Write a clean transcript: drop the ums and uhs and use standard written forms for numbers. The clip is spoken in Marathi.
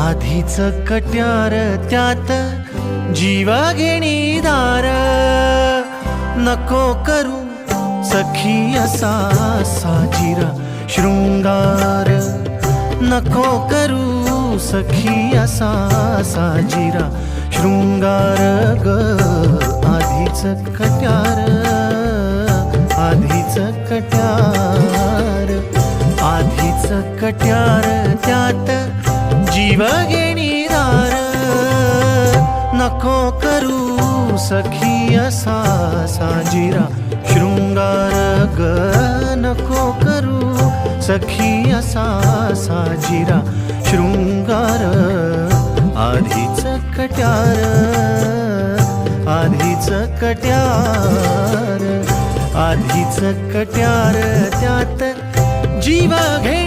आधीच कट्यार त्यात जीव घेणी दार, नको करू सखी असा साजिरा शृंगार, नको करू सखी असा साजिरा शृंगार ग. आधीच कट्यार, आधीच कट्यार, आधीच कट्यार त्यात जीव घेणी दार, नको करू सखी असा साजिरा शृंगार ग. नको करू सखी असा साजिरा शृंगार. आधीच कट्यार, आधीच कट्यार, आधीच कट्यार त्यात जीव घे